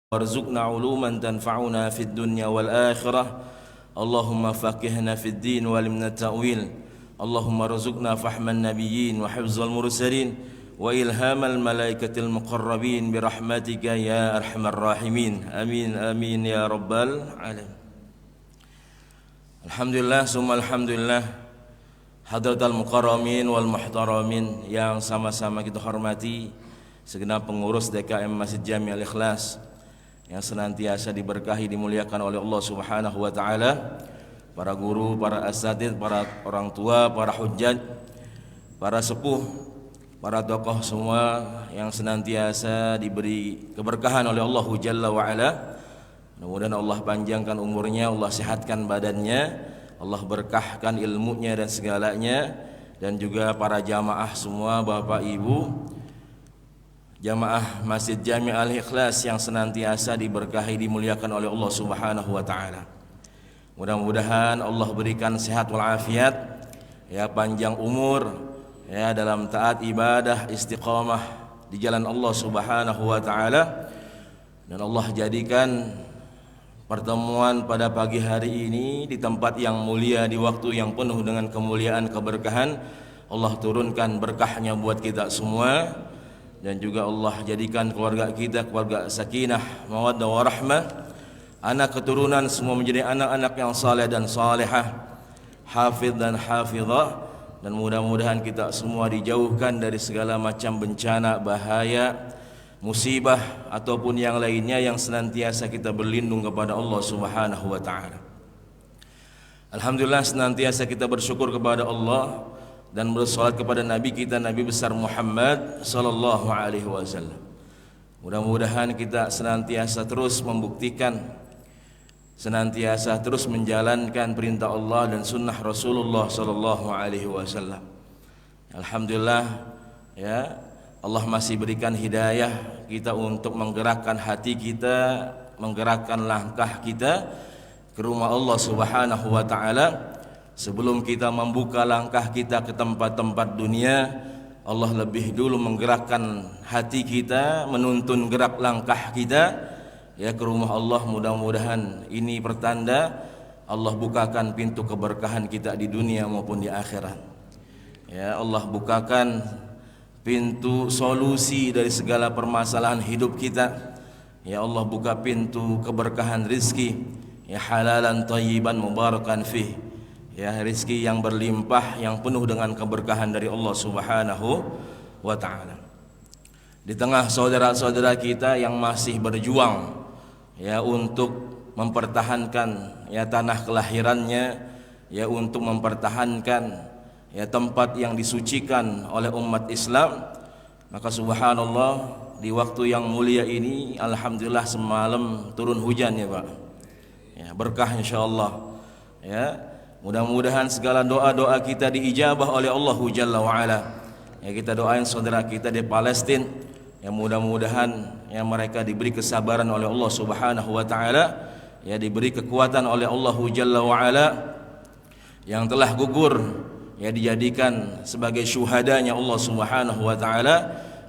warzuqna uluman tanfa'una fid dunya wal akhirah. Allahumma faqihna fid din walimna ta'wil. Allahumma rzuqna fahman nabiyyin wa hifzal mursalin wa ilhamal malaikatil muqarrabin birahmatika ya arhamar rahimin. Amin amin ya rabbal alamin. Alhamdulillah summa alhamdulillah hadratal mukarramin wal muhtaramin yang sama-sama kita hormati segenap pengurus DKM Masjid Jami Al-Ikhlas yang senantiasa diberkahi, dimuliakan oleh Allah Subhanahu wa taala, para guru, para asatidz, para orang tua, para hujjaj, para sepuh, para tokoh semua yang senantiasa diberi keberkahan oleh Allah Jalla wa ala. Mudah-mudahan Allah panjangkan umurnya, Allah sehatkan badannya, Allah berkahkan ilmunya dan segalanya, dan juga para jamaah semua, Bapak Ibu jamaah Masjid Jami Al-Ikhlas yang senantiasa diberkahi, dimuliakan oleh Allah Subhanahu wa taala. Mudah-mudahan Allah berikan sehat walafiat, ya, panjang umur, ya, dalam taat ibadah, istiqamah di jalan Allah Subhanahu wa taala, dan Allah jadikan pertemuan pada pagi hari ini di tempat yang mulia, di waktu yang penuh dengan kemuliaan, keberkahan. Allah turunkan berkahnya buat kita semua, dan juga Allah jadikan keluarga kita keluarga sakinah, mawaddah warahmah, anak keturunan semua menjadi anak-anak yang saleh dan salehah, hafidh dan hafidhah, dan mudah-mudahan kita semua dijauhkan dari segala macam bencana, bahaya, musibah ataupun yang lainnya, yang senantiasa kita berlindung kepada Allah Subhanahu wa taala. Alhamdulillah, senantiasa kita bersyukur kepada Allah dan bersolat kepada Nabi kita, Nabi besar Muhammad sallallahu alaihi wasallam. Mudah-mudahan kita senantiasa terus membuktikan, senantiasa terus menjalankan perintah Allah dan sunnah Rasulullah sallallahu alaihi wasallam. Alhamdulillah, ya, Allah masih berikan hidayah kita untuk menggerakkan hati kita, menggerakkan langkah kita ke rumah Allah Subhanahu wa taala. Sebelum kita membuka langkah kita ke tempat-tempat dunia, Allah lebih dulu menggerakkan hati kita, menuntun gerak langkah kita, ya, ke rumah Allah. Mudah-mudahan ini pertanda Allah bukakan pintu keberkahan kita di dunia maupun di akhirat. Ya, Allah bukakan pintu solusi dari segala permasalahan hidup kita. Ya, Allah buka pintu keberkahan rizki, ya, halalan thayyiban mubarakan fih, ya, rizki yang berlimpah, yang penuh dengan keberkahan dari Allah Subhanahu wa ta'ala. Di tengah saudara-saudara kita yang masih berjuang, ya, untuk mempertahankan, ya, tanah kelahirannya, ya, untuk mempertahankan, ya, tempat yang disucikan oleh umat Islam, maka subhanallah, di waktu yang mulia ini alhamdulillah semalam turun hujan, ya Pak, ya, berkah insyaallah, ya. Mudah-mudahan segala doa-doa kita diijabah oleh Allah Jalla wa'ala. Ya, kita doain saudara kita di Palestina, ya, mudah-mudahan, ya, mereka diberi kesabaran oleh Allah Subhanahu wa ta'ala, ya, diberi kekuatan oleh Allah Jalla wa'ala, yang telah gugur, ya, dijadikan sebagai syuhadanya Allah Subhanahu wa ta'ala,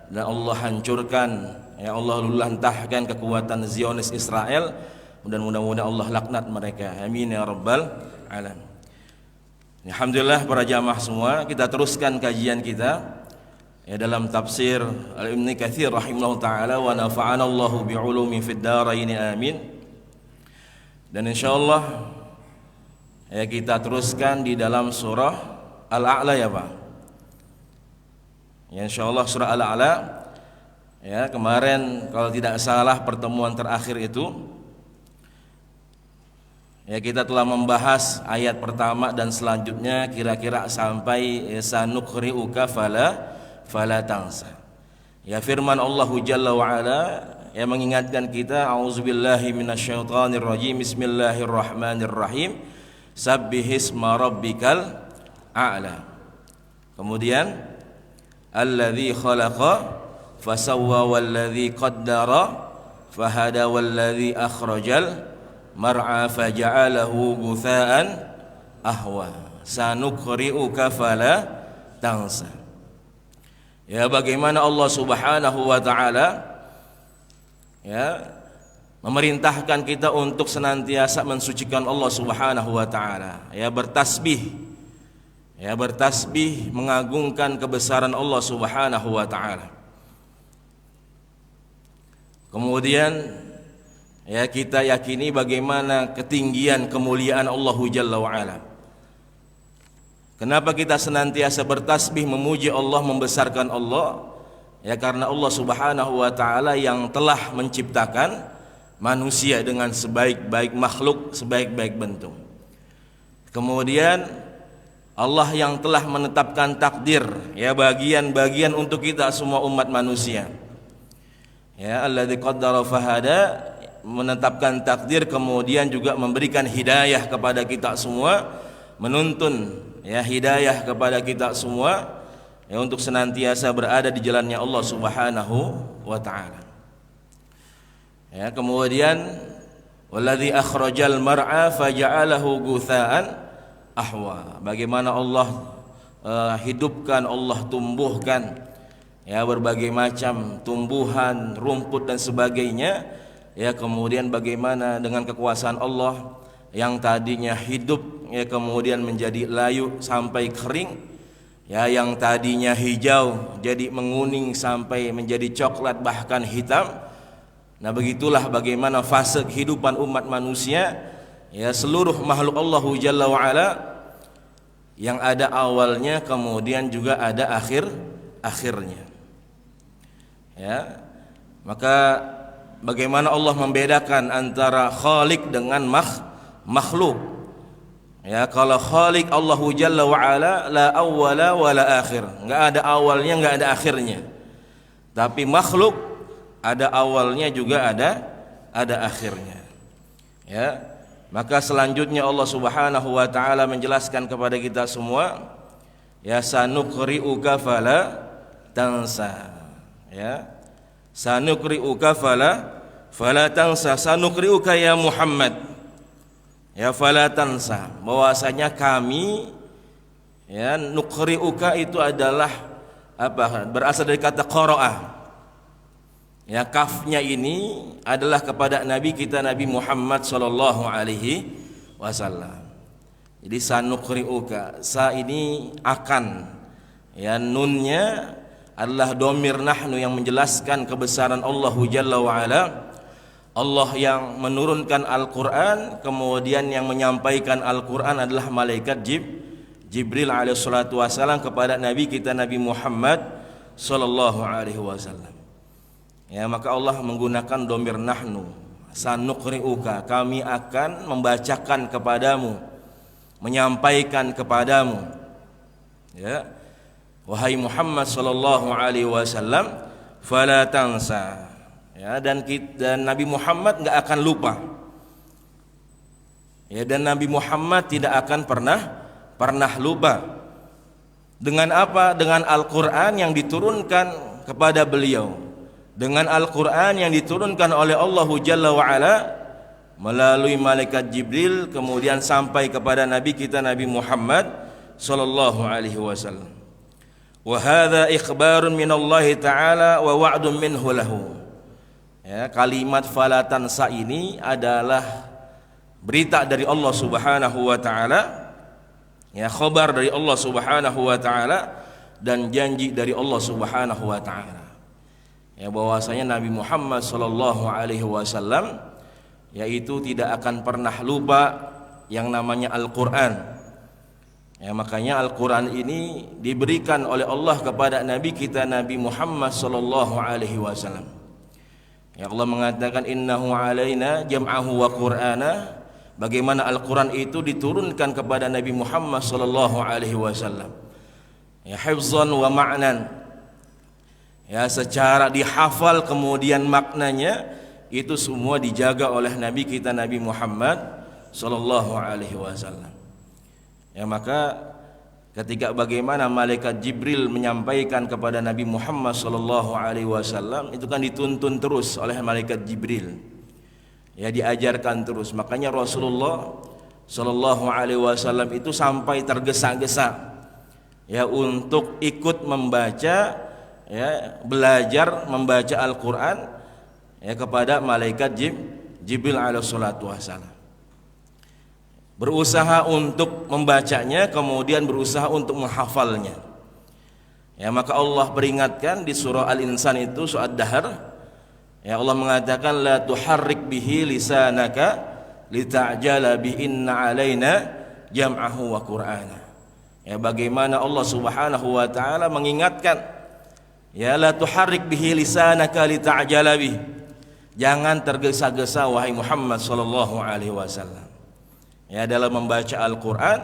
dan Allah hancurkan, ya, Allah luluhlantahkan kekuatan Zionis Israel, dan mudah-mudahan Allah laknat mereka. Amin ya rabbal alamin. Alhamdulillah, para jamaah semua, kita teruskan kajian kita, ya, dalam tafsir Al-Ibnu Katsir rahimahullah taala, wa nafa'ana Allahu bi'ulumi fid dharain amin. Dan insyaallah, ya, kita teruskan di dalam surah Al-A'la, ya Pak. Ya, insyaallah surah Al-A'la, ya, kemarin kalau tidak salah pertemuan terakhir itu, ya, kita telah membahas ayat pertama dan selanjutnya kira-kira sampai sanuqri'uka fala tansa. Ya, firman Allah Jalla wa ala, ya, mengingatkan kita, auzubillahi minasyaitonir rajim, bismillahirrahmanirrahim, sabbihisma rabbikal a'la. Kemudian alladzi khalaqa fasawwa walladzi qaddara fahada walladzi akhrajal mar'a faja'alahu gutha'an ahwa sanuqri'uka fala tansa. Ya, bagaimana Allah Subhanahu wa taala, ya, memerintahkan kita untuk senantiasa mensucikan Allah Subhanahu wa taala, ya bertasbih, mengagungkan kebesaran Allah Subhanahu wa taala. Kemudian ya kita yakini bagaimana ketinggian kemuliaan Allah Jalla wa ala. Kenapa kita senantiasa bertasbih memuji Allah, membesarkan Allah? Ya karena Allah Subhanahu wa taala yang telah menciptakan manusia dengan sebaik-baik makhluk, sebaik-baik bentuk. Kemudian Allah yang telah menetapkan takdir, ya bagian-bagian untuk kita semua umat manusia. Ya alladzi qaddara fahada, menetapkan takdir, kemudian juga memberikan hidayah kepada kita semua, menuntun ya hidayah kepada kita semua ya untuk senantiasa berada di jalannya Allah Subhanahu wa taala. Ya, kemudian walladzi akhrajal mar'a faja'alahu gutsaan ahwa. Bagaimana Allah hidupkan, Allah tumbuhkan ya berbagai macam tumbuhan, rumput dan sebagainya. Ya, kemudian bagaimana dengan kekuasaan Allah yang tadinya hidup ya kemudian menjadi layu sampai kering. Ya, yang tadinya hijau jadi menguning sampai menjadi coklat bahkan hitam. Nah, begitulah bagaimana fase kehidupan umat manusia, ya seluruh makhluk Allah Jalla wa ala, yang ada awalnya kemudian juga ada akhirnya. Ya. Maka bagaimana Allah membedakan antara khaliq dengan makhluk? Ya, kalau khaliq Allahu Jalla wa ala la awwala wa la akhir, enggak ada awalnya, enggak ada akhirnya. Tapi makhluk ada awalnya juga ada akhirnya. Ya, maka selanjutnya Allah Subhanahu wa taala menjelaskan kepada kita semua, ya sanuqri'uka fala tansa. Ya, sanuqri'uka fala tansa, sanuqri'uka ya Muhammad. Ya fala tansa, bahwasanya kami ya nuqri'uka itu adalah apa? Berasal dari kata qara'a. Ya kafnya ini adalah kepada Nabi kita Nabi Muhammad sallallahu alaihi wasallam. Jadi sanuqri'uka, sa ini akan, ya nunnya adalah domir nahnu yang menjelaskan kebesaran Allah Jalla wa ala. Allah yang menurunkan Al-Quran, kemudian yang menyampaikan Al-Quran adalah malaikat Jibril alaihissalatu wassalam kepada Nabi kita Nabi Muhammad sallallahu alaihi wasallam. Ya, maka Allah menggunakan domir nahnu, sanuqri'uka, kami akan membacakan kepadamu, menyampaikan kepadamu. Ya, wahai Muhammad sallallahu alaihi wasallam, fala tansa. Ya, dan Nabi Muhammad enggak akan lupa. Ya, dan Nabi Muhammad tidak akan pernah lupa. Dengan apa? Dengan Al-Qur'an yang diturunkan kepada beliau. Dengan Al-Qur'an yang diturunkan oleh Allah Jalla wa ala melalui malaikat Jibril kemudian sampai kepada Nabi kita Nabi Muhammad sallallahu alaihi wasallam. Wa hadza ikhbarun min Allah taala wa wa'dun minhu lahu. Ya, kalimat fala tansa ini adalah berita dari Allah Subhanahu wa taala, ya khabar dari Allah Subhanahu wa taala dan janji dari Allah Subhanahu wa taala. Ya, bahwasanya Nabi Muhammad sallallahu alaihi wasallam yaitu tidak akan pernah lupa yang namanya Al-Qur'an. Ya, makanya Al-Qur'an ini diberikan oleh Allah kepada Nabi kita Nabi Muhammad sallallahu alaihi wasallam. Ya, Allah mengatakan innahu alaina jam'ahu wa qur'ana, bagaimana Al-Qur'an itu diturunkan kepada Nabi Muhammad sallallahu alaihi wasallam. Ya, hifzan wa ma'nan. Ya, secara dihafal kemudian maknanya itu semua dijaga oleh Nabi kita Nabi Muhammad sallallahu alaihi wasallam. Ya, maka ketika bagaimana malaikat Jibril menyampaikan kepada Nabi Muhammad sallallahu alaihi wasallam itu kan dituntun terus oleh malaikat Jibril. Ya, diajarkan terus. Makanya Rasulullah sallallahu alaihi wasallam itu sampai tergesa-gesa ya untuk ikut membaca, ya belajar membaca Al-Qur'an ya kepada malaikat Jibril alaihi salatu wasallam. Berusaha untuk membacanya, kemudian berusaha untuk menghafalnya. Ya, maka Allah peringatkan di surah Al-Insan itu, surah Ad-Dahr. Ya, Allah mengatakan la tuharrik bihi lisanaka lita'jala bi inna alaina jam'ahu wa qur'ana. Ya, bagaimana Allah Subhanahu wa taala mengingatkan, ya la tuharrik bihi lisanaka lita'jala bih. Jangan tergesa-gesa wahai Muhammad sallallahu alaihi wasallam. Ya, dalam membaca Al-Qur'an,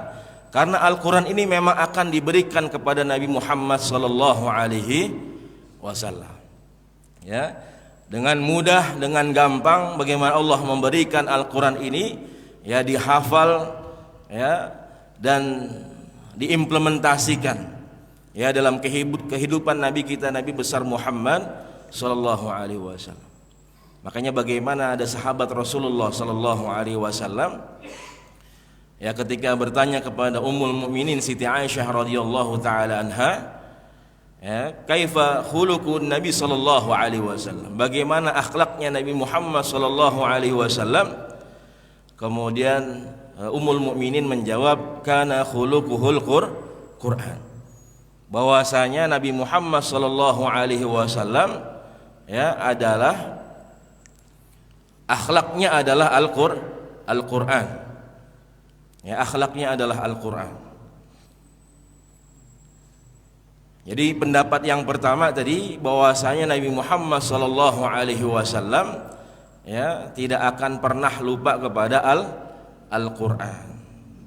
karena Al-Qur'an ini memang akan diberikan kepada Nabi Muhammad sallallahu alaihi wasallam. Ya, dengan mudah, dengan gampang bagaimana Allah memberikan Al-Qur'an ini, ya, dihafal, ya, dan diimplementasikan, ya, dalam kehidupan Nabi kita, Nabi besar Muhammad sallallahu alaihi wasallam. Makanya bagaimana ada sahabat Rasulullah sallallahu alaihi wasallam, ya, ketika bertanya kepada Ummul Mukminin Siti Aisyah radhiyallahu taala anha, ya, kaifa khuluqun Nabi sallallahu alaihi wasallam, bagaimana akhlaknya Nabi Muhammad sallallahu alaihi wasallam. Kemudian Ummul Mukminin menjawab, kana khuluquhul Qur'an, bahwasanya Nabi Muhammad sallallahu alaihi wasallam, ya, adalah akhlaknya adalah Al-Qur'an. Ya, akhlaknya adalah Al-Qur'an. Jadi pendapat yang pertama tadi bahwasanya Nabi Muhammad sallallahu alaihi wasallam, ya, tidak akan pernah lupa kepada Al-Qur'an.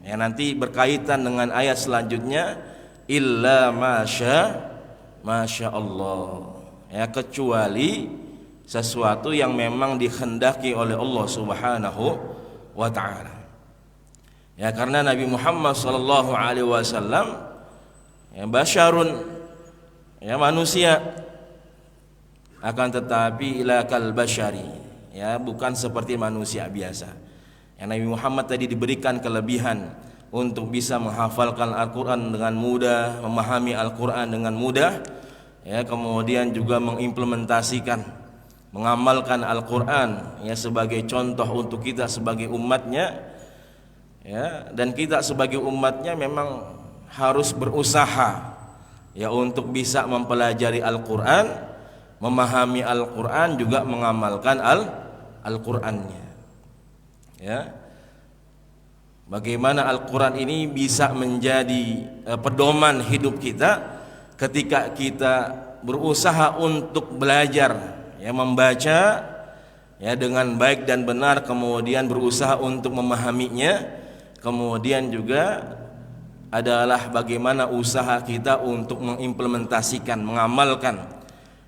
Ya, nanti berkaitan dengan ayat selanjutnya, illa masya Allah. Ya, kecuali sesuatu yang memang dikehendaki oleh Allah Subhanahu wa taala. Ya, karena Nabi Muhammad sallallahu alaihi wasallam, ya, basyarun, ya, manusia, akan tetapi ila kal basyari, ya, bukan seperti manusia biasa. Ya, Nabi Muhammad tadi diberikan kelebihan untuk bisa menghafalkan Al-Qur'an dengan mudah, memahami Al-Qur'an dengan mudah, ya, kemudian juga mengimplementasikan, mengamalkan Al-Qur'an, ya, sebagai contoh untuk kita sebagai umatnya. Ya, dan kita sebagai umatnya memang harus berusaha, ya, untuk bisa mempelajari Al-Qur'an, memahami Al-Qur'an, juga mengamalkan Al-Qur'annya. Ya, bagaimana Al-Qur'an ini bisa menjadi pedoman hidup kita ketika kita berusaha untuk belajar, ya, membaca, ya, dengan baik dan benar, kemudian berusaha untuk memahaminya. Kemudian juga adalah bagaimana usaha kita untuk mengimplementasikan, mengamalkan,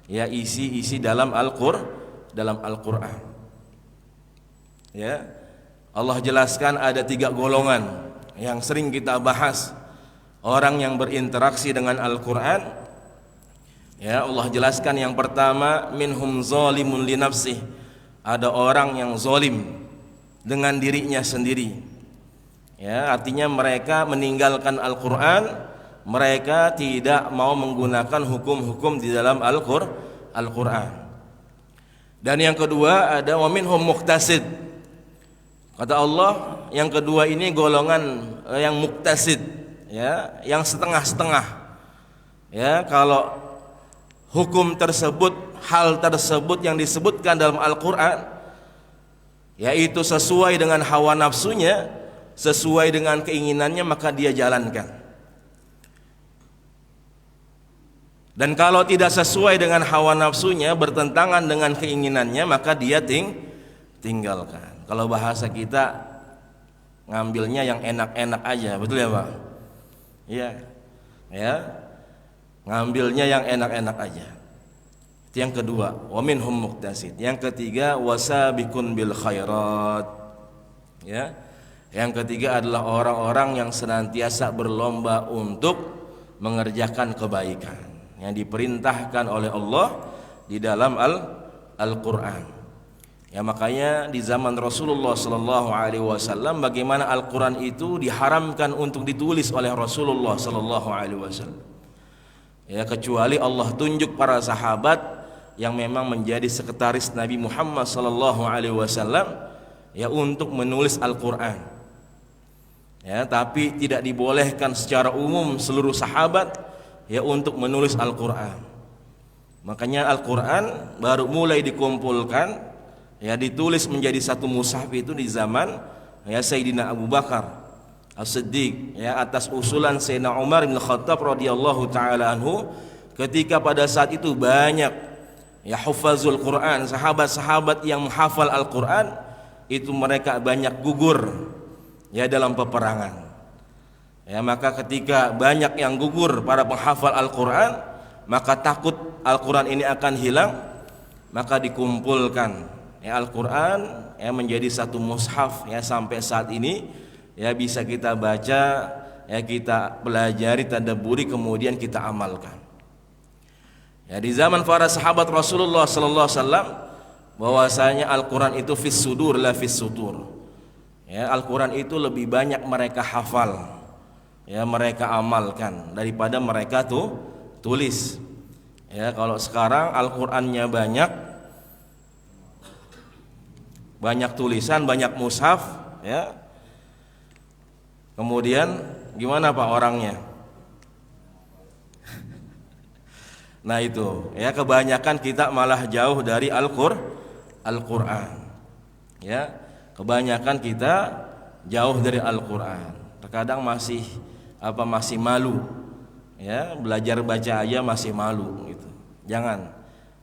ya, isi-isi dalam Al-Qur'an. Ya, Allah jelaskan ada 3 golongan yang sering kita bahas, orang yang berinteraksi dengan Al-Qur'an. Ya, Allah jelaskan yang pertama, minhum zalimun li nafsih, ada orang yang zalim dengan dirinya sendiri. Ya, artinya mereka meninggalkan Al-Qur'an, mereka tidak mau menggunakan hukum-hukum di dalam Al-Qur'an. Dan yang kedua ada wa minhum muqtasid. Kata Allah, yang kedua ini golongan yang muqtasid, ya, yang setengah-setengah. Ya, kalau hukum tersebut, hal tersebut yang disebutkan dalam Al-Qur'an, yaitu sesuai dengan hawa nafsunya, sesuai dengan keinginannya, maka dia jalankan. Dan kalau tidak sesuai dengan hawa nafsunya, bertentangan dengan keinginannya, maka dia tinggalkan. Kalau bahasa kita, ngambilnya yang enak-enak aja, betul ya Pak? Iya, ya, ngambilnya yang enak-enak aja. Itu yang kedua, wa minhum muqtasid. Yang ketiga, wasabiqun bil khairat. Ya, yang ketiga adalah orang-orang yang senantiasa berlomba untuk mengerjakan kebaikan yang diperintahkan oleh Allah di dalam Al-Qur'an. Ya, makanya di zaman Rasulullah sallallahu alaihi wasallam, bagaimana Al-Qur'an itu diharamkan untuk ditulis oleh Rasulullah sallallahu alaihi wasallam. Ya, kecuali Allah tunjuk para sahabat yang memang menjadi sekretaris Nabi Muhammad sallallahu alaihi wasallam, ya untuk menulis Al-Qur'an. Ya, tapi tidak dibolehkan secara umum seluruh sahabat ya untuk menulis Al-Qur'an. Makanya Al-Qur'an baru mulai dikumpulkan, ya ditulis menjadi satu mushaf itu di zaman ya Sayyidina Abu Bakar As-Siddiq, ya atas usulan Sayyidina Umar bin Khattab radhiyallahu taala anhu, ketika pada saat itu banyak ya hufazul Quran, sahabat-sahabat yang menghafal Al-Qur'an itu mereka banyak gugur ya dalam peperangan. Ya, maka ketika banyak yang gugur para penghafal Al-Qur'an, maka takut Al-Qur'an ini akan hilang, maka dikumpulkan ya Al-Qur'an ya menjadi satu mushaf ya sampai saat ini ya bisa kita baca, ya kita pelajari, tadabburi, kemudian kita amalkan. Ya, di zaman para sahabat Rasulullah sallallahu alaihi wasallam bahwasanya Al-Qur'an itu fis sudur la fis sutur. Ya, Al-Qur'an itu lebih banyak mereka hafal, ya mereka amalkan daripada mereka tulis. Ya, kalau sekarang Al-Qur'annya banyak tulisan, banyak mushaf, ya. Kemudian gimana Pak orangnya? Nah itu, ya kebanyakan kita malah jauh dari Al-Qur'an. Ya, kebanyakan kita jauh dari Al-Qur'an. Terkadang masih malu. Ya, belajar baca aja masih malu gitu. Jangan.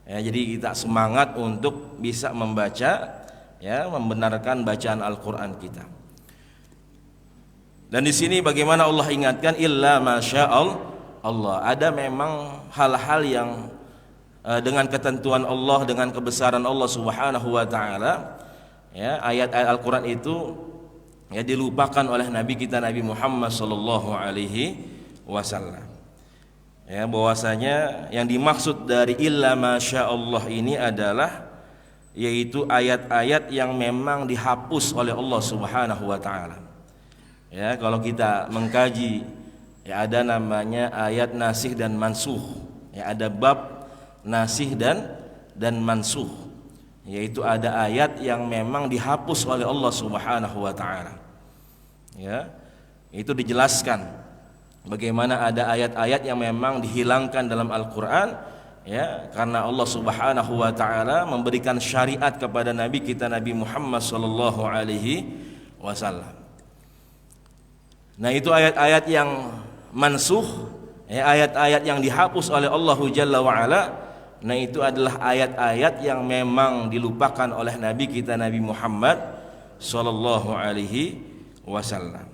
Ya, jadi kita semangat untuk bisa membaca, ya, membenarkan bacaan Al-Qur'an kita. Dan di sini bagaimana Allah ingatkan illa masyaallah. Ada memang hal-hal yang dengan ketentuan Allah, dengan kebesaran Allah Subhanahu wa taala, ya, ayat-ayat Al-Qur'an itu ya dilupakan oleh Nabi kita Nabi Muhammad sallallahu alaihi wasallam. Ya, bahwasanya yang dimaksud dari illa masyaallah ini adalah yaitu ayat-ayat yang memang dihapus oleh Allah Subhanahu wa taala. Ya, kalau kita mengkaji ya ada namanya ayat nasih dan mansuh. Ya, ada bab nasih dan mansuh. Yaitu ada ayat yang memang dihapus oleh Allah Subhanahu wa taala. Ya. Itu dijelaskan bagaimana ada ayat-ayat yang memang dihilangkan dalam Al-Qur'an, ya, karena Allah Subhanahu wa taala memberikan syariat kepada nabi kita Nabi Muhammad sallallahu alaihi wasallam. Nah, itu ayat-ayat yang mansuh, ya, ayat-ayat yang dihapus oleh Allah Jalla wa Ala. Nah, itu adalah ayat-ayat yang memang dilupakan oleh Nabi kita Nabi Muhammad sallallahu alaihi wasallam.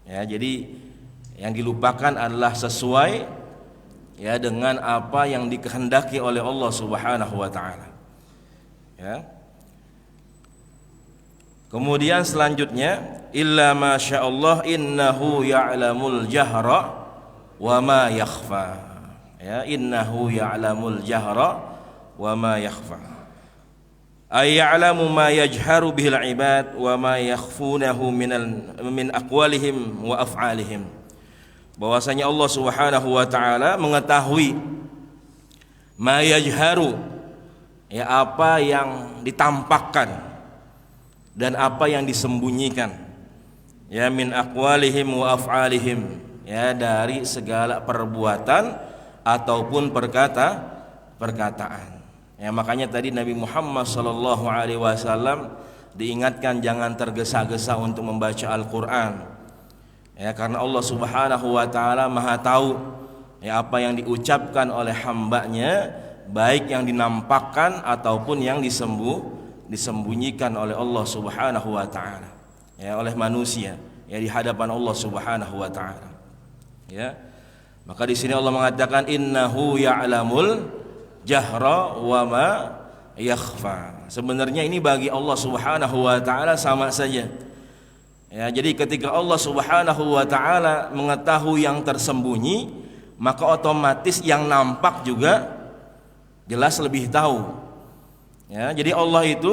Ya, jadi yang dilupakan adalah sesuai ya dengan apa yang dikehendaki oleh Allah Subhanahu wa taala. Ya. Kemudian selanjutnya illa masyaallah innahu ya'lamul jahra wa ma yakhfa. Ya, innahu ya'lamul jahra wa ma yakhfa. Ay ya'lamu ma yajharu bihil ibad wa ma yakhfunahu min aqwalihim wa af'alihim. Bahwasanya Allah Subhanahu wa taala mengetahui ma yajharu, ya apa yang ditampakkan dan apa yang disembunyikan, ya min aqwalihim wa af'alihim, ya dari segala perbuatan ataupun perkataan. Ya, makanya tadi Nabi Muhammad sallallahu alaihi wasallam diingatkan jangan tergesa-gesa untuk membaca Al-Qur'an. Ya, karena Allah Subhanahu wa taala Maha tahu ya apa yang diucapkan oleh hambanya, baik yang dinampakkan ataupun yang disembunyikan oleh Allah Subhanahu wa taala, ya oleh manusia ya di hadapan Allah Subhanahu wa taala. Ya. Maka di sini Allah mengatakan innahu ya'lamul jahra wa ma yakhfa. Sebenarnya ini bagi Allah Subhanahu wa taala sama saja. Ya, jadi ketika Allah Subhanahu wa taala mengetahui yang tersembunyi, maka otomatis yang nampak juga jelas lebih tahu. Ya, jadi Allah itu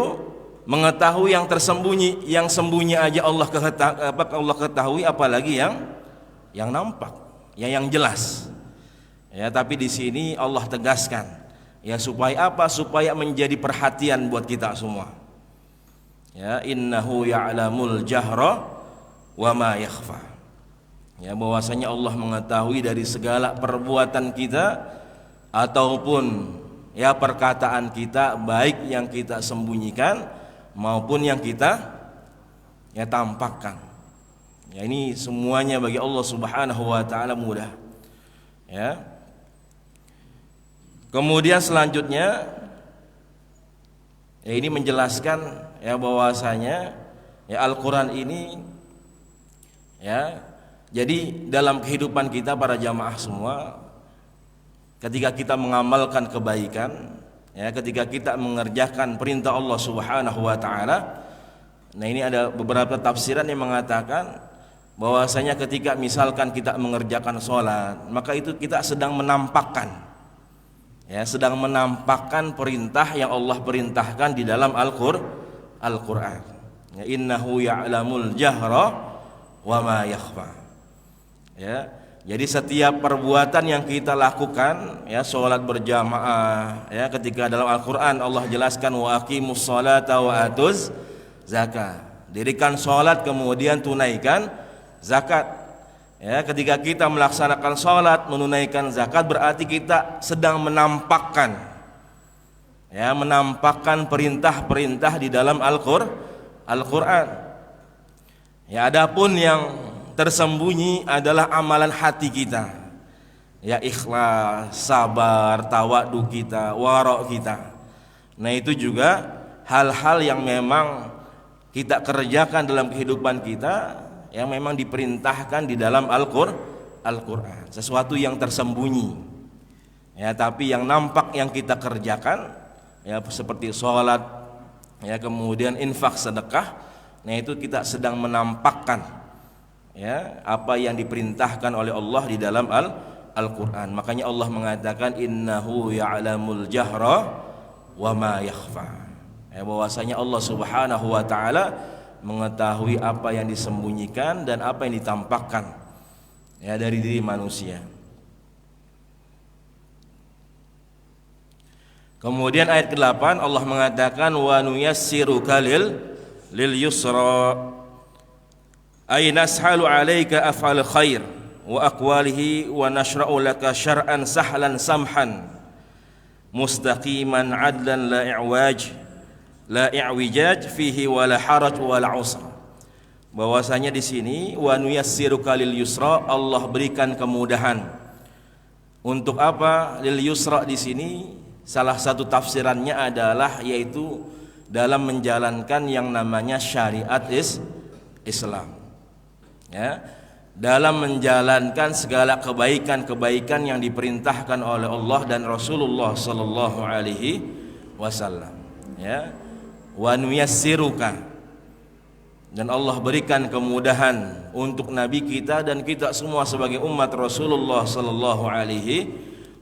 mengetahui yang tersembunyi, yang sembunyi aja Allah ketahui, apalagi yang nampak, ya yang jelas. Ya, tapi di sini Allah tegaskan, ya supaya apa? Supaya menjadi perhatian buat kita semua. Ya, innahu ya'lamul jahra wa ma yakhfa. Ya, bahwasanya Allah mengetahui dari segala perbuatan kita ataupun ya perkataan kita, baik yang kita sembunyikan maupun yang kita ya tampakkan. Ya, ini semuanya bagi Allah Subhanahu wa taala mudah. Ya. Kemudian selanjutnya ya ini menjelaskan ya bahwasanya ya Al-Qur'an ini ya jadi dalam kehidupan kita para jamaah semua, ketika kita mengamalkan kebaikan ya, ketika kita mengerjakan perintah Allah Subhanahu wa taala. Nah, ini ada beberapa tafsiran yang mengatakan bahwasanya ketika misalkan kita mengerjakan sholat, maka itu kita sedang menampakkan ya, sedang menampakkan perintah yang Allah perintahkan di dalam Al-Qur'an. Ya, innahu ya'lamul jahra wa ma yakhfa. Ya, jadi setiap perbuatan yang kita lakukan ya, sholat berjamaah ya, ketika dalam Al-Qur'an Allah jelaskan wa aqimus sholata wa atuz zakat. Dirikan sholat kemudian tunaikan zakat. Ya, ketika kita melaksanakan sholat, menunaikan zakat, berarti kita sedang menampakkan ya, menampakkan perintah-perintah di dalam Al-Qur'an. Ya, adapun yang tersembunyi adalah amalan hati kita. Ya, ikhlas, sabar, tawadu kita, wara' kita. Nah, itu juga hal-hal yang memang kita kerjakan dalam kehidupan kita, yang memang diperintahkan di dalam Al-Qur'an, sesuatu yang tersembunyi ya, tapi yang nampak yang kita kerjakan ya, seperti sholat ya, kemudian infak, sedekah. Nah, itu kita sedang menampakkan ya apa yang diperintahkan oleh Allah di dalam Al-Qur'an. Makanya Allah mengatakan innahu ya'lamul jahra wa ma yakhfa. Ya, bahwasanya Allah Subhanahu wa taala mengetahui apa yang disembunyikan dan apa yang ditampakkan ya dari diri manusia. Kemudian ayat ke-8 Allah mengatakan wa nuyassiruka lil yusra ay nashalu 'alaika af'al khair wa aqwalihi wa nashra'u laka syar'an sahlan samhan mustaqiman 'adlan la i'waj la i'wijaj fihi wala haraj wala usra. Bahwasanya di sini wa nuyassiruka lil yusra, Allah berikan kemudahan. Untuk apa lil yusra di sini? Salah satu tafsirannya adalah yaitu dalam menjalankan yang namanya syariat Islam. Ya, dalam menjalankan segala kebaikan-kebaikan yang diperintahkan oleh Allah dan Rasulullah sallallahu alaihi wasallam. Ya, wa nuyassiruka, dan Allah berikan kemudahan untuk Nabi kita dan kita semua sebagai umat Rasulullah sallallahu alaihi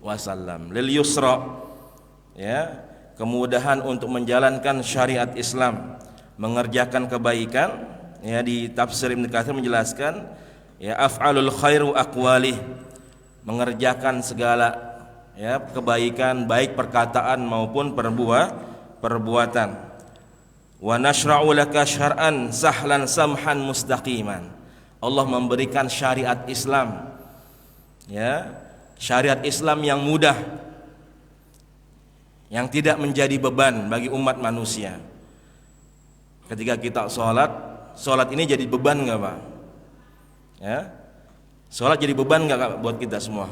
wasallam lil yusra ya, kemudahan untuk menjalankan syariat Islam, mengerjakan kebaikan. Ya, di tafsir Ibnu Katsir menjelaskan ya af'alul khairu aqwalih, mengerjakan segala ya kebaikan baik perkataan maupun perbuatan. Wa nashra'u laka syar'an sahlan samhan mustaqiman, Allah memberikan syariat Islam ya, syariat Islam yang mudah, yang tidak menjadi beban bagi umat manusia. Ketika kita sholat ini jadi beban enggak, Pak? Ya, sholat jadi beban enggak buat kita semua?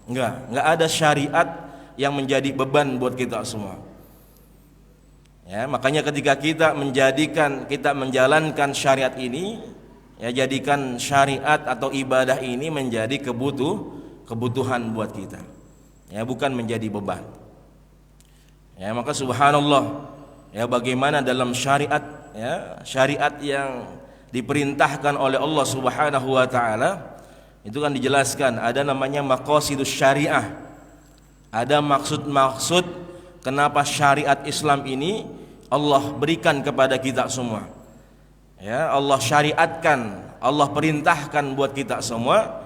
Enggak ada syariat yang menjadi beban buat kita semua. Ya, makanya ketika kita menjalankan syariat ini, ya jadikan syariat atau ibadah ini menjadi kebutuhan buat kita. Ya, bukan menjadi beban. Ya, maka subhanallah, ya bagaimana dalam syariat ya, syariat yang diperintahkan oleh Allah Subhanahu wa taala itu kan dijelaskan ada namanya maqasidus syariah. Ada maksud-maksud kenapa syariat Islam ini Allah berikan kepada kita semua. Ya, Allah syariatkan, Allah perintahkan buat kita semua.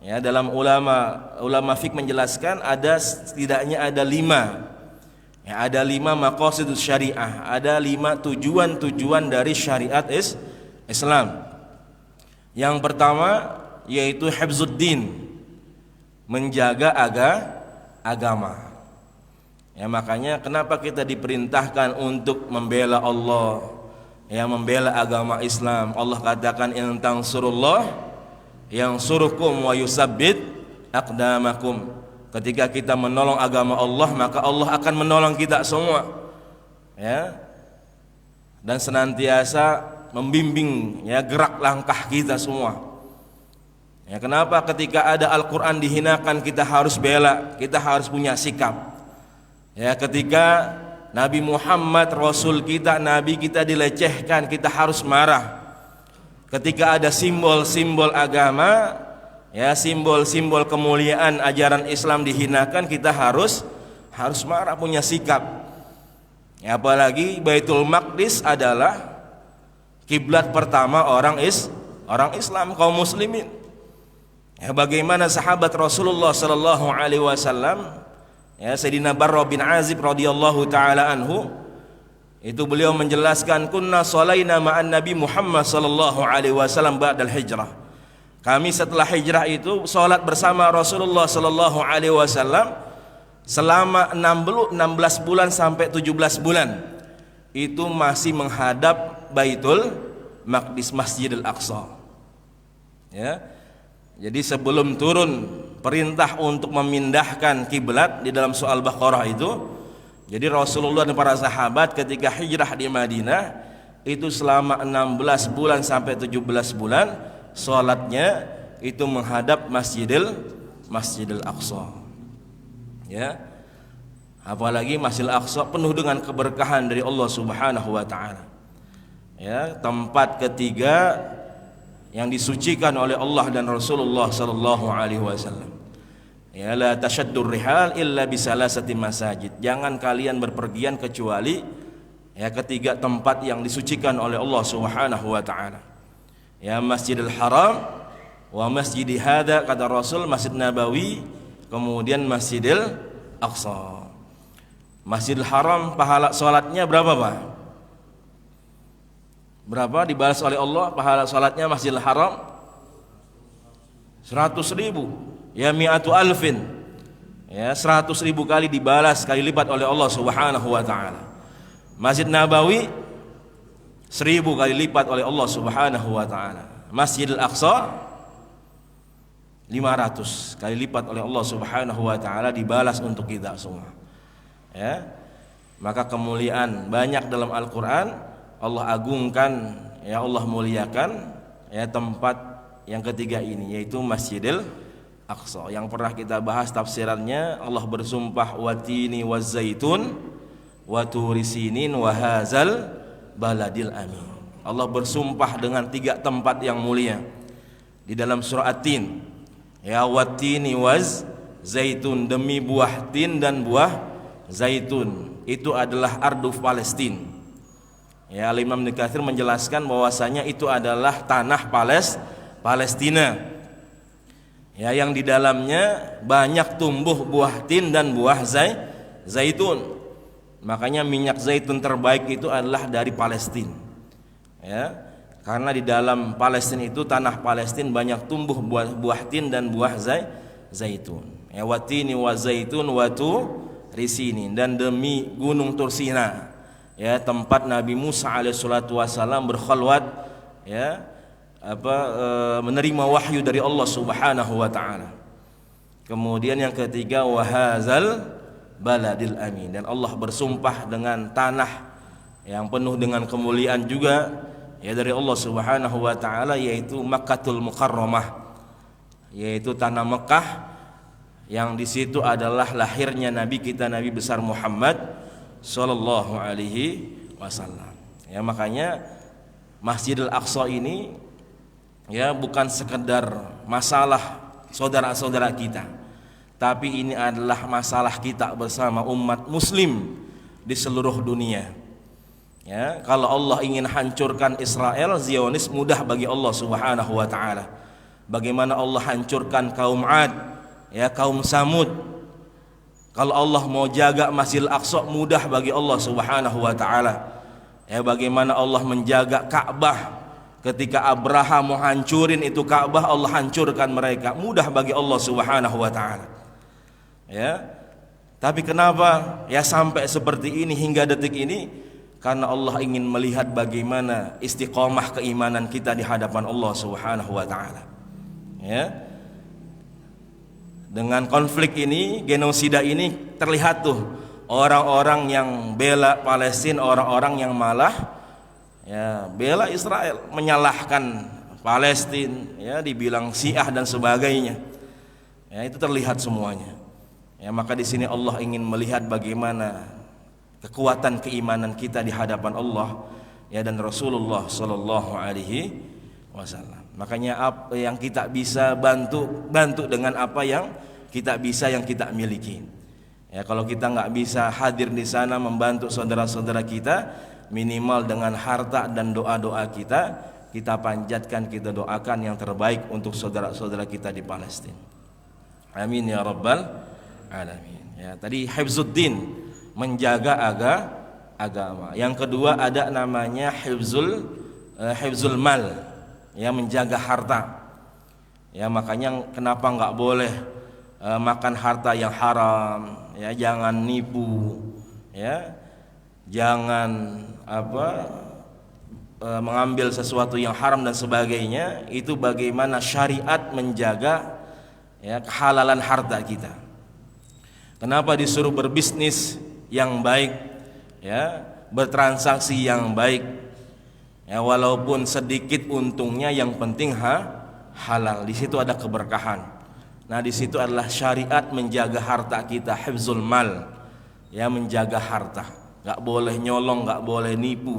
Ya, dalam ulama fiqh menjelaskan ada setidaknya ada 5 Ya, ada 5 maqasidus syariah, ada 5 tujuan-tujuan dari syariat Islam. Yang pertama yaitu hifzuddin, menjaga agama. Ya, makanya kenapa kita diperintahkan untuk membela Allah, ya, membela agama Islam. Allah katakan in tansurullah yansurukum wa yusabbit aqdamakum. Ketika kita menolong agama Allah, maka Allah akan menolong kita semua, ya, dan senantiasa membimbing, ya, gerak langkah kita semua. Ya, kenapa ketika ada Al-Quran dihinakan kita harus bela, kita harus punya sikap. Ya, ketika Nabi Muhammad Rasul kita, Nabi kita dilecehkan, kita harus marah. Ketika ada simbol-simbol agama, ya, simbol-simbol kemuliaan ajaran Islam dihinakan, kita harus marah, punya sikap. Ya, apalagi Baitul Maqdis adalah kiblat pertama orang Islam, kaum muslimin. Ya, bagaimana sahabat Rasulullah sallallahu alaihi wasallam, ya, Sayyidina Barra bin Azib radhiyallahu taala anhu, itu beliau menjelaskan kunna shalaina ma'an Nabi Muhammad sallallahu alaihi wasallam ba'dal hijrah. Kami setelah hijrah itu salat bersama Rasulullah sallallahu alaihi wasallam selama 16 bulan sampai 17 bulan. Itu masih menghadap Baitul Maqdis, Masjidil Aqsa. Ya. Jadi sebelum turun perintah untuk memindahkan kiblat di dalam surah Al-Baqarah itu, jadi Rasulullah dan para sahabat ketika hijrah di Madinah itu selama 16 bulan sampai 17 bulan salatnya itu menghadap Masjidil Aqsa. Ya. Apalagi Masjidil Aqsa penuh dengan keberkahan dari Allah Subhanahu wa taala. Ya, tempat ketiga yang disucikan oleh Allah dan Rasulullah sallallahu alaihi wasallam. Ya, la tashaddur rihal illa bi salasati masajid. Jangan kalian berpergian kecuali, ya, ketiga tempat yang disucikan oleh Allah Subhanahu wa taala. Ya, Masjidil Haram wa masjidi hadza, kata Rasul, Masjid Nabawi, kemudian Masjidil Aqsa. Masjidil Haram pahala salatnya berapa, Pak? Berapa dibalas oleh Allah pahala salatnya Masjidil Haram? 100.000. Ya, mi'atu alfin. Ya, 100.000 kali dibalas, kali lipat oleh Allah Subhanahu wa taala. Masjid Nabawi 1000 kali lipat oleh Allah Subhanahu wa taala. Masjidil Aqsa 500 kali lipat oleh Allah Subhanahu wa taala dibalas untuk kita semua. Ya. Maka kemuliaan banyak dalam Al-Qur'an. Allah agungkan, ya, Allah muliakan, ya, tempat yang ketiga ini yaitu Masjidil Aqsa. Yang pernah kita bahas tafsirannya, Allah bersumpah watini wazaitun wa turi sinin wa hazal baladil amin. Allah bersumpah dengan 3 tempat yang mulia di dalam surah At-Tin. Ya, watini waz zaitun, demi buah tin dan buah zaitun. Itu adalah ardu Palestina. Ya, Imam Ibnu Katsir menjelaskan bahwasanya itu adalah tanah Palestina. Ya, yang di dalamnya banyak tumbuh buah tin dan buah zaitun. Makanya minyak zaitun terbaik itu adalah dari Palestina. Ya, karena di dalam Palestina itu, tanah Palestina, banyak tumbuh buah tin dan buah zaitun. Ya, watini wa zaitun wa tu risini, dan demi gunung Tursina, ya, tempat Nabi Musa alaihissalatu wassalam berkhalwat, ya, menerima wahyu dari Allah Subhanahu wa taala. Kemudian yang ketiga wahazal baladil amin, dan Allah bersumpah dengan tanah yang penuh dengan kemuliaan juga, ya, dari Allah Subhanahu wa taala, yaitu Makkatul Mukarramah, yaitu tanah Mekah, yang di situ adalah lahirnya Nabi kita, Nabi besar Muhammad sallallahu alaihi wasallam. Ya, makanya Masjidil Aqsa ini, ya, bukan sekedar masalah saudara-saudara kita, tapi ini adalah masalah kita bersama umat muslim di seluruh dunia. Ya, kalau Allah ingin hancurkan Israel, Zionis, mudah bagi Allah Subhanahu wa taala. Bagaimana Allah hancurkan kaum Ad, ya, kaum Samud, Kalau Allah mau jaga Masjidil Aqsa mudah bagi Allah Subhanahu wa taala. Ya, bagaimana Allah menjaga Ka'bah ketika Abraha mau hancurin itu Ka'bah, Allah hancurkan mereka. Mudah bagi Allah Subhanahu wa taala. Ya. Tapi kenapa ya sampai seperti ini hingga detik ini? Karena Allah ingin melihat bagaimana istiqomah keimanan kita di hadapan Allah Subhanahu wa taala. Ya. Dengan konflik ini, genosida ini terlihat tuh orang-orang yang bela Palestina, orang-orang yang malah ya bela Israel, menyalahkan Palestina, ya dibilang Syiah dan sebagainya. Ya, itu terlihat semuanya. Ya, maka di sini Allah ingin melihat bagaimana kekuatan keimanan kita di hadapan Allah ya dan Rasulullah sallallahu alaihi wasallam. Makanya apa yang kita bisa bantu dengan apa yang kita bisa, yang kita miliki. Ya, kalau kita nggak bisa hadir di sana membantu saudara-saudara kita, minimal dengan harta dan doa-doa kita panjatkan, kita doakan yang terbaik untuk saudara-saudara kita di Palestina. Amin ya rabbal alamin. Ya, tadi hifzuddin, menjaga agama. Yang kedua ada namanya hifzul mal, ya menjaga harta. Ya, makanya kenapa nggak boleh makan harta yang haram, ya jangan nipu, ya jangan mengambil sesuatu yang haram dan sebagainya. Itu bagaimana syariat menjaga ya kehalalan harta kita. Kenapa disuruh berbisnis yang baik, ya bertransaksi yang baik, ya walaupun sedikit untungnya, yang penting halal. Di situ ada keberkahan. Nah, di situ adalah syariat menjaga harta kita, hifzul mal, ya menjaga harta, nggak boleh nyolong, nggak boleh nipu,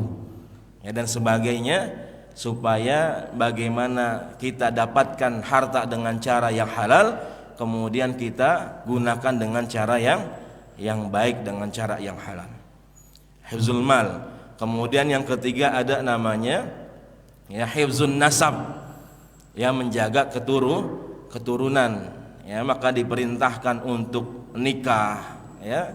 ya dan sebagainya, supaya bagaimana kita dapatkan harta dengan cara yang halal, kemudian kita gunakan dengan cara yang baik, dengan cara yang halal. Hifzul mal. Kemudian yang ketiga ada namanya ya hifzun nasab, ya menjaga keturunan. Ya, maka diperintahkan untuk nikah, ya.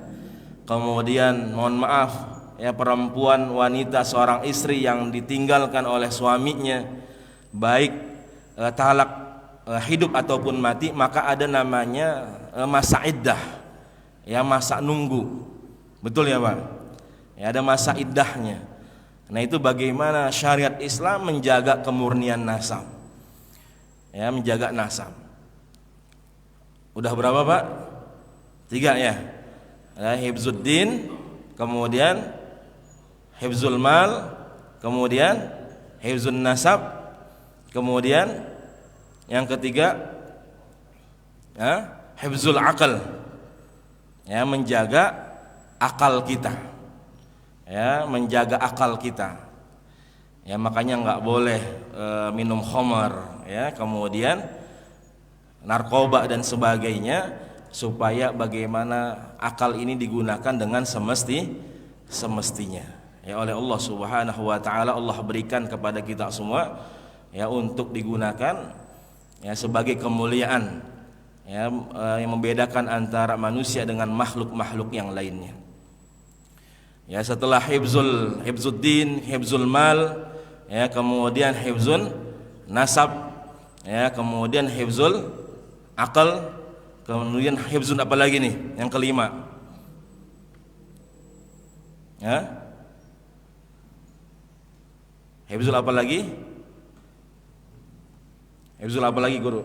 Kemudian mohon maaf, ya perempuan, wanita, seorang istri yang ditinggalkan oleh suaminya, baik talak hidup ataupun mati, maka ada namanya masa iddah, ya masa nunggu. Betul ya Pak? Ya, ada masa iddahnya. Nah, itu bagaimana syariat Islam menjaga kemurnian nasab, ya menjaga nasab. Udah berapa Pak? 3 ya. Hifzuddin, kemudian hifzul mal, kemudian hifzun nasab, kemudian yang ketiga ya, hifzul akal, ya menjaga akal kita, ya menjaga akal kita. Ya makanya nggak boleh minum khamar, ya kemudian narkoba dan sebagainya, supaya bagaimana akal ini digunakan dengan semestinya ya oleh Allah Subhanahu wa taala. Allah berikan kepada kita semua ya untuk digunakan ya sebagai kemuliaan, ya yang membedakan antara manusia dengan makhluk-makhluk yang lainnya. Ya, setelah hifzuddin, hifzul mal, ya kemudian hifzun nasab, ya kemudian hifzul akal, kemudian hifzun apa lagi nih yang kelima? Ya, hifzul apa lagi? Hifzul apa lagi guru?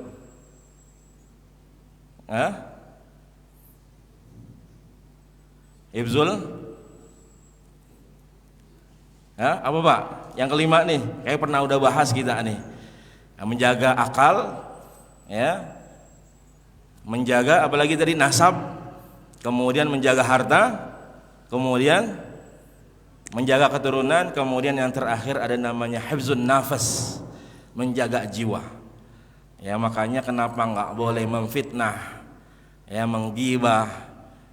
Hifzul apa Pak? Yang kelima nih, kayak pernah udah bahas kita nih. Menjaga akal, ya menjaga apalagi tadi nasab, kemudian menjaga harta, kemudian menjaga keturunan, kemudian yang terakhir ada namanya hifzun nafas, menjaga jiwa. Ya makanya kenapa nggak boleh memfitnah, ya menggibah,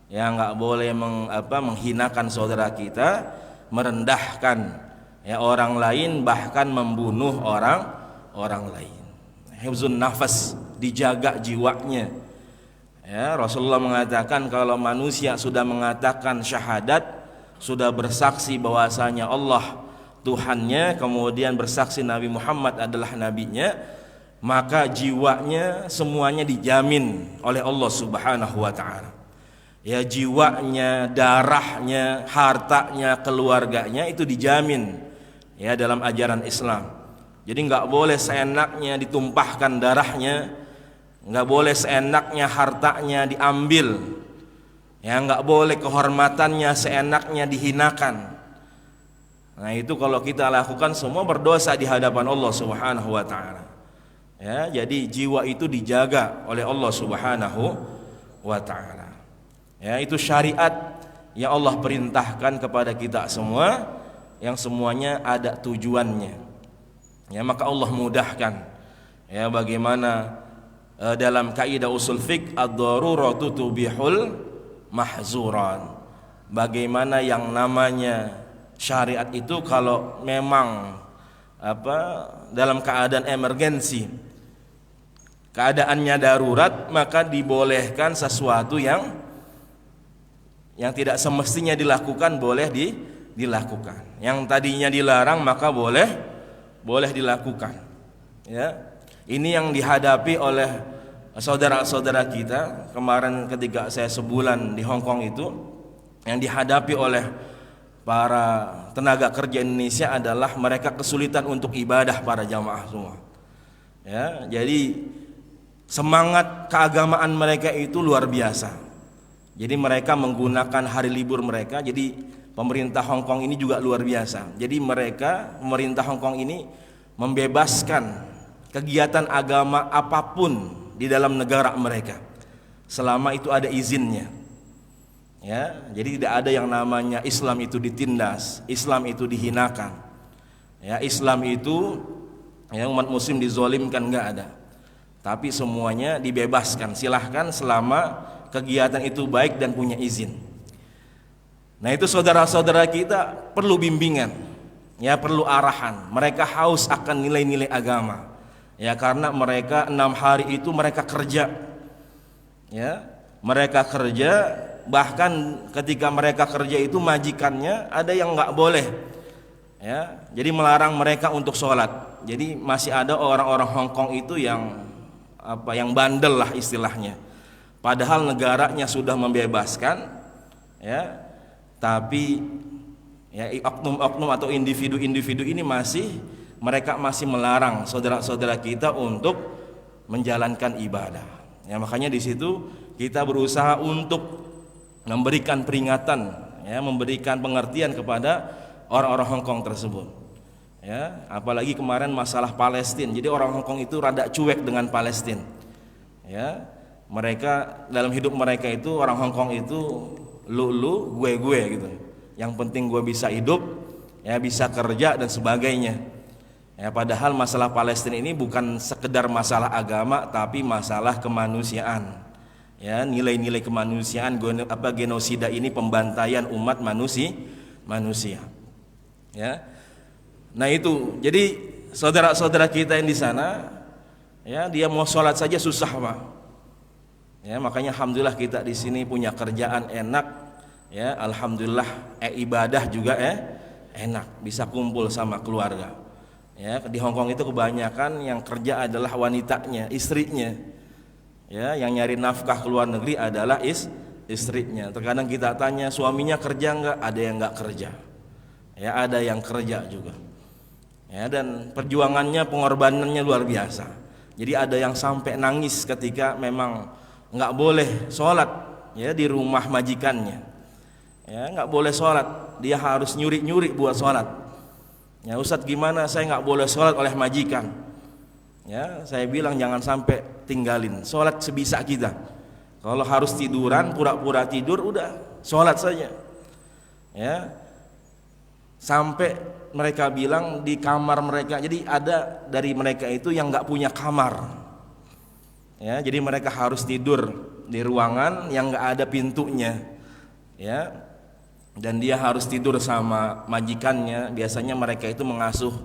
ya nggak boleh menghinakan saudara kita, merendahkan ya orang lain, bahkan membunuh orang lain. Hifzun nafas, dijaga jiwanya. Ya, Rasulullah mengatakan kalau manusia sudah mengatakan syahadat, sudah bersaksi bahwasanya Allah Tuhannya, kemudian bersaksi Nabi Muhammad adalah nabinya, maka jiwanya semuanya dijamin oleh Allah Subhanahu wa taala. Ya, jiwanya, darahnya, hartanya, keluarganya itu dijamin ya dalam ajaran Islam. Jadi nggak boleh seenaknya ditumpahkan darahnya, nggak boleh seenaknya hartanya diambil, ya nggak boleh kehormatannya seenaknya dihinakan. Nah itu kalau kita lakukan semua berdosa di hadapan Allah Subhanahu wa taala. Ya, jadi jiwa itu dijaga oleh Allah Subhanahu wa taala. Ya, itu syariat yang Allah perintahkan kepada kita semua, yang semuanya ada tujuannya. Ya, maka Allah mudahkan. Ya, bagaimana dalam kaidah usul fiqh ad-daruratu tubihul mahzuran. Bagaimana yang namanya syariat itu kalau memang dalam keadaan emergensi, keadaannya darurat, maka dibolehkan sesuatu yang tidak semestinya dilakukan boleh dilakukan. Yang tadinya dilarang maka boleh dilakukan. Ya. Ini yang dihadapi oleh saudara-saudara kita kemarin ketika saya sebulan di Hong Kong itu, yang dihadapi oleh para tenaga kerja Indonesia adalah mereka kesulitan untuk ibadah para jamaah semua. Ya, jadi semangat keagamaan mereka itu luar biasa. Jadi mereka menggunakan hari libur mereka. Jadi pemerintah Hong Kong ini juga luar biasa. Jadi pemerintah Hong Kong ini membebaskan kegiatan agama apapun di dalam negara mereka selama itu ada izinnya. Ya, jadi tidak ada yang namanya Islam itu ditindas, Islam itu dihinakan. Ya, Islam itu umat muslim dizolimkan, enggak ada. Tapi semuanya dibebaskan, silahkan selama kegiatan itu baik dan punya izin. Nah itu saudara-saudara kita perlu bimbingan, ya perlu arahan. Mereka haus akan nilai-nilai agama. Ya karena mereka 6 hari itu mereka kerja. Ya, mereka kerja, bahkan ketika mereka kerja itu majikannya ada yang nggak boleh. Ya, jadi melarang mereka untuk sholat. Jadi masih ada orang-orang Hong Kong itu yang bandel lah istilahnya. Padahal negaranya sudah membebaskan, ya, tapi ya oknum-oknum atau individu-individu ini mereka masih melarang saudara-saudara kita untuk menjalankan ibadah. Ya, makanya di situ kita berusaha untuk memberikan peringatan, ya, memberikan pengertian kepada orang-orang Hong Kong tersebut. Ya, apalagi kemarin masalah Palestina. Jadi orang Hong Kong itu rada cuek dengan Palestina. Ya. Mereka dalam hidup mereka itu orang Hong Kong itu lu gue gitu. Yang penting gue bisa hidup, ya bisa kerja dan sebagainya. Ya padahal masalah Palestina ini bukan sekedar masalah agama tapi masalah kemanusiaan. Ya, nilai-nilai kemanusiaan, genosida ini pembantaian umat manusia. Ya. Nah itu. Jadi saudara-saudara kita yang di sana, ya dia mau sholat saja susah, Pak. Ya, makanya alhamdulillah kita di sini punya kerjaan enak, ya alhamdulillah ibadah juga enak, bisa kumpul sama keluarga. Ya, di Hong Kong itu kebanyakan yang kerja adalah wanitanya, istrinya. Ya, yang nyari nafkah ke luar negeri adalah istrinya. Terkadang kita tanya suaminya kerja enggak, ada yang enggak kerja. Ya, ada yang kerja juga. Ya, dan perjuangannya, pengorbanannya luar biasa. Jadi ada yang sampai nangis ketika memang nggak boleh sholat, ya di rumah majikannya, ya nggak boleh sholat, dia harus nyuri-nyuri buat sholat. Ya Ustadz gimana saya nggak boleh sholat oleh majikan? Ya saya bilang jangan sampai tinggalin, sholat sebisa kita. Kalau harus tiduran, pura-pura tidur, udah sholat saja. Ya sampai mereka bilang di kamar mereka, jadi ada dari mereka itu yang nggak punya kamar. Ya, jadi mereka harus tidur di ruangan yang nggak ada pintunya, ya. Dan dia harus tidur sama majikannya. Biasanya mereka itu mengasuh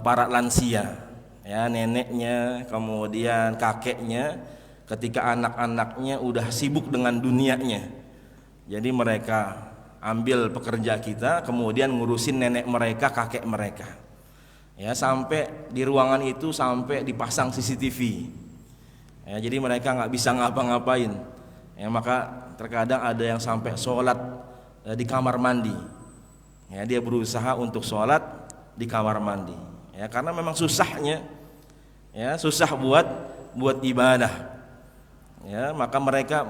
para lansia, ya neneknya, kemudian kakeknya. ketika anak-anaknya udah sibuk dengan dunianya. Jadi mereka ambil pekerja kita, kemudian ngurusin nenek mereka, kakek mereka. Ya, sampai di ruangan itu sampai dipasang CCTV. Ya, jadi mereka nggak bisa ngapa-ngapain. Ya, maka terkadang ada yang sampai sholat di kamar mandi. Ya, dia berusaha untuk sholat di kamar mandi. Ya, karena memang susahnya, ya susah buat ibadah. Ya, maka mereka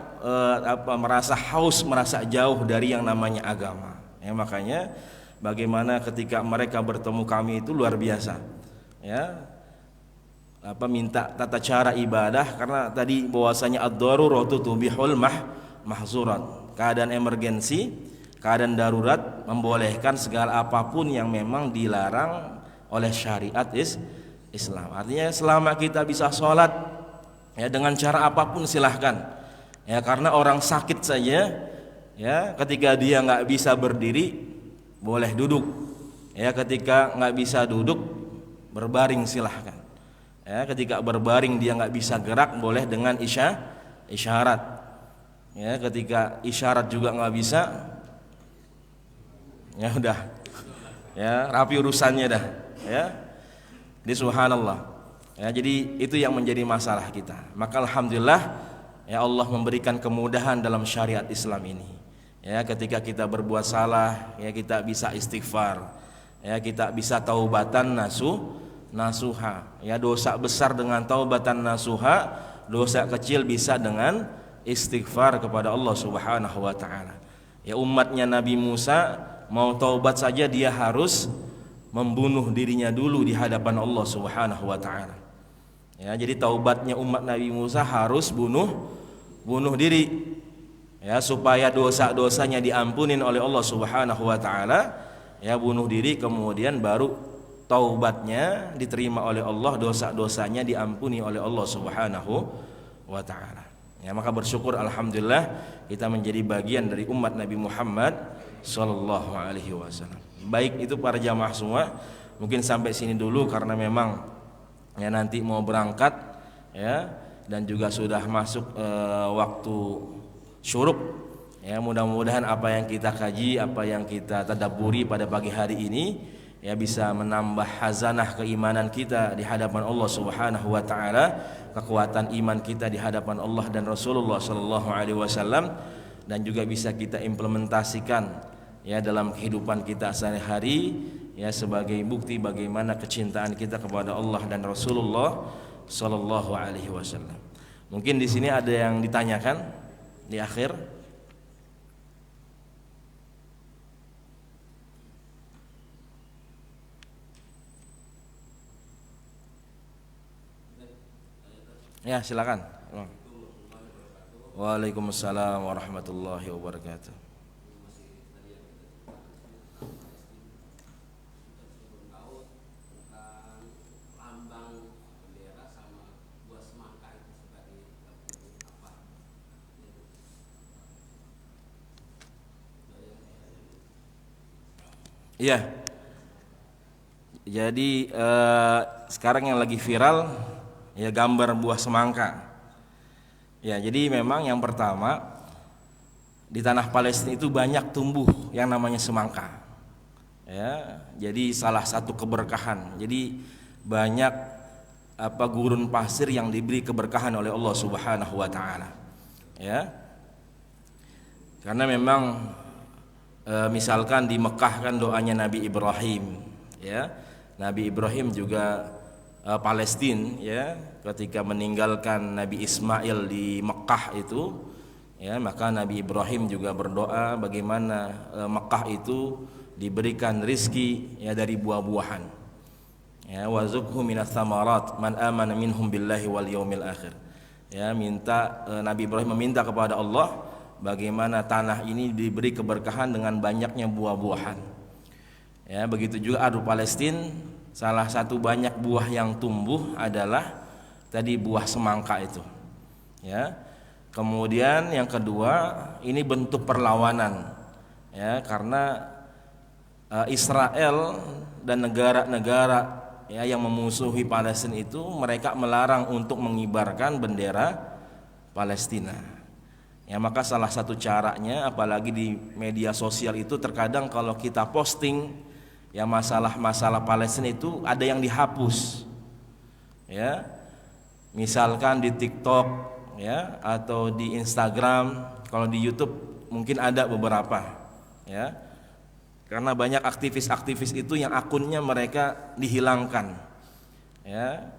merasa haus, merasa jauh dari yang namanya agama. Ya, makanya bagaimana ketika mereka bertemu kami itu luar biasa. Ya, minta tata cara ibadah, karena tadi bahwasanya ad-daruratu tubihul mahzurat. Keadaan emergensi, keadaan darurat membolehkan segala apapun yang memang dilarang oleh syariat Islam. Artinya selama kita bisa sholat, ya dengan cara apapun silahkan. Ya, karena orang sakit saja, ya ketika dia nggak bisa berdiri boleh duduk. Ya, ketika nggak bisa duduk berbaring silahkan. Ya, ketika berbaring dia nggak bisa gerak boleh dengan isyarat. Ya, ketika isyarat juga nggak bisa, ya udah, ya rapi urusannya dah. Ya, di subhanallah. Ya, jadi itu yang menjadi masalah kita. Maka alhamdulillah, ya Allah memberikan kemudahan dalam syariat Islam ini. Ya, ketika kita berbuat salah, ya kita bisa istighfar. Ya, kita bisa taubatan nasuha. Ya, dosa besar dengan taubatan nasuha, dosa kecil bisa dengan istighfar kepada Allah Subhanahu wa taala. Ya, umatnya Nabi Musa mau taubat saja dia harus membunuh dirinya dulu di hadapan Allah Subhanahu wa taala. Ya, jadi taubatnya umat Nabi Musa harus bunuh diri, ya supaya dosa-dosanya diampunin oleh Allah Subhanahu wa taala. Ya, bunuh diri kemudian baru taubatnya diterima oleh Allah, dosa-dosanya diampuni oleh Allah Subhanahu wa taala. Ya, maka bersyukur alhamdulillah kita menjadi bagian dari umat Nabi Muhammad sallallahu alaihi wasallam. Baik, itu para jamaah semua, mungkin sampai sini dulu karena memang ya nanti mau berangkat, ya, dan juga sudah masuk waktu syuruk. Ya, mudah-mudahan apa yang kita kaji, apa yang kita tadabburi pada pagi hari ini ya bisa menambah hazanah keimanan kita di hadapan Allah Subhanahu wa taala, kekuatan iman kita di hadapan Allah dan Rasulullah sallallahu alaihi wasallam, dan juga bisa kita implementasikan ya dalam kehidupan kita sehari-hari, ya sebagai bukti bagaimana kecintaan kita kepada Allah dan Rasulullah sallallahu alaihi wasallam. Mungkin di sini ada yang ditanyakan di akhir. Ya, silakan. Waalaikumsalam warahmatullahi wabarakatuh. Iya. Jadi sekarang yang lagi viral ya gambar buah semangka. Ya, jadi memang yang pertama di tanah Palestina itu banyak tumbuh yang namanya semangka. Ya, jadi salah satu keberkahan. Jadi banyak gurun pasir yang diberi keberkahan oleh Allah Subhanahu wa taala. Ya. Karena memang misalkan di Mekah kan doanya Nabi Ibrahim, ya. Nabi Ibrahim juga Palestina, ya, ketika meninggalkan Nabi Ismail di Mekah itu, ya, maka Nabi Ibrahim juga berdoa bagaimana Mekah itu diberikan rizki ya dari buah-buahan. Ya, wazukhu minas samarat man amana minhum billahi wal yaumil akhir. Ya, Nabi Ibrahim meminta kepada Allah bagaimana tanah ini diberi keberkahan dengan banyaknya buah-buahan. Ya, begitu juga ardu Palestina, salah satu banyak buah yang tumbuh adalah tadi buah semangka itu. Ya. Kemudian yang kedua, ini bentuk perlawanan. Ya, karena Israel dan negara-negara ya yang memusuhi Palestina itu mereka melarang untuk mengibarkan bendera Palestina. Ya, maka salah satu caranya, apalagi di media sosial itu terkadang kalau kita posting ya masalah-masalah Palestina itu ada yang dihapus. Ya. Misalkan di TikTok ya atau di Instagram, kalau di YouTube mungkin ada beberapa ya. Karena banyak aktivis-aktivis itu yang akunnya mereka dihilangkan. Ya.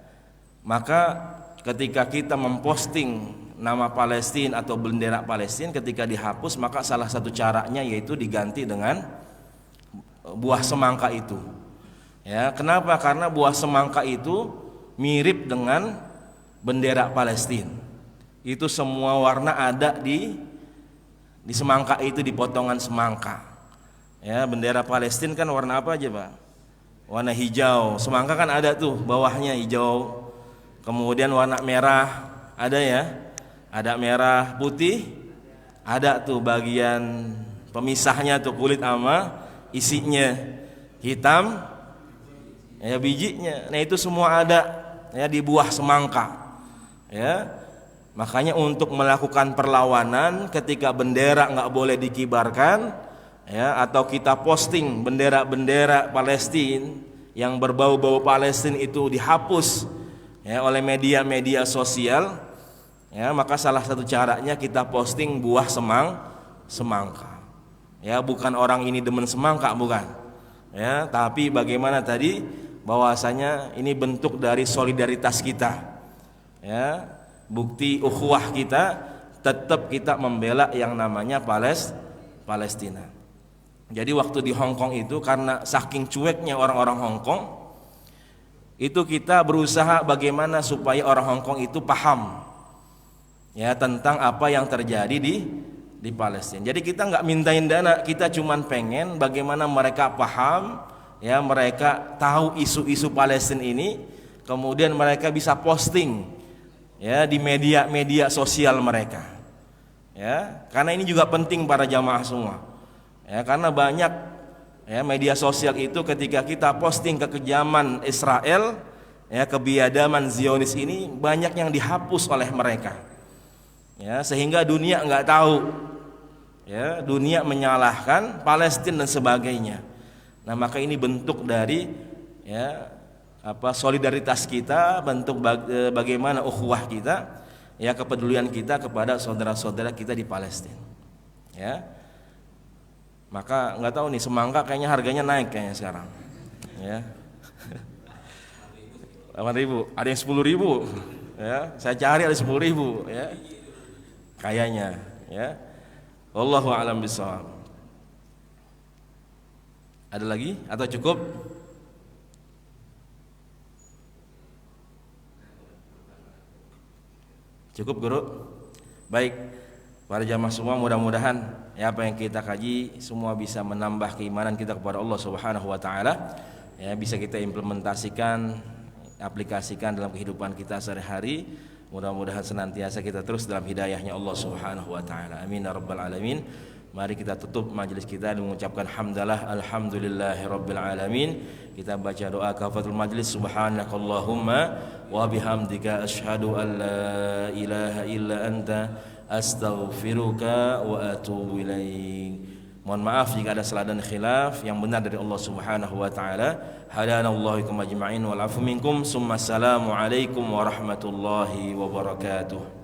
Maka ketika kita memposting nama Palestina atau bendera Palestina, ketika dihapus maka salah satu caranya yaitu diganti dengan buah semangka itu. Ya, kenapa? Karena buah semangka itu mirip dengan bendera Palestina. Itu semua warna ada di semangka itu, di potongan semangka. Ya, bendera Palestina kan warna apa aja, Pak? Warna hijau. Semangka kan ada tuh bawahnya hijau. Kemudian warna merah ada ya. Ada merah putih. Ada tuh bagian pemisahnya tuh kulit sama isinya. Hitam ya bijinya. Nah, itu semua ada ya di buah semangka. Ya. Makanya untuk melakukan perlawanan ketika bendera enggak boleh dikibarkan ya, atau kita posting bendera-bendera Palestina yang berbau-bau Palestina itu dihapus ya oleh media-media sosial ya, maka salah satu caranya kita posting buah semangka ya, bukan orang ini demen semangka, bukan ya, tapi bagaimana tadi bahwasanya ini bentuk dari solidaritas kita ya, bukti ukhuwah kita, tetap kita membela yang namanya Palestina. Jadi waktu di Hong Kong itu karena saking cueknya orang-orang Hong Kong, itu kita berusaha bagaimana supaya orang Hong Kong itu paham ya tentang apa yang terjadi di Palestina. Jadi kita nggak mintain dana, kita cuman pengen bagaimana mereka paham ya, mereka tahu isu-isu Palestina ini, kemudian mereka bisa posting ya di media-media sosial mereka. Ya, karena ini juga penting para jamaah semua. Ya, karena banyak ya media sosial itu ketika kita posting kekejaman Israel ya, kebiadaban Zionis ini banyak yang dihapus oleh mereka ya, sehingga dunia nggak tahu ya, dunia menyalahkan Palestina dan sebagainya. Nah, maka ini bentuk dari ya solidaritas kita, bentuk bagaimana ukhuwah kita ya, kepedulian kita kepada saudara-saudara kita di Palestina ya. Maka nggak tahu nih, semangka kayaknya harganya naik kayaknya sekarang ya. 8.000, ada yang 10.000 ya, saya cari ada 10.000 ya kayaknya ya. Wallahu a'lam bishawab. Ada lagi atau cukup? Cukup, Guru? Baik, para jamaah semua, mudah-mudahan ya apa yang kita kaji semua bisa menambah keimanan kita kepada Allah Subhanahu wa taala ya, bisa kita implementasikan, aplikasikan dalam kehidupan kita sehari-hari. Mudah-mudahan senantiasa kita terus dalam hidayahnya Allah Subhanahu wa taala. Amin ya rabbal alamin. Mari kita tutup majelis kita dengan mengucapkan hamdalah alhamdulillahirabbil alamin. Kita baca doa kafatul majlis, subhanakallahumma wa bihamdika asyhadu an la ilaha illa anta astaghfiruka wa atubu ilaik. Mohon maaf jika ada salah dan khilaf, yang benar dari Allah Subhanahu wa taala. Hadanallahu ikum ajma'in wal afu minkum. Summa assalamu alaikum warahmatullahi wabarakatuh.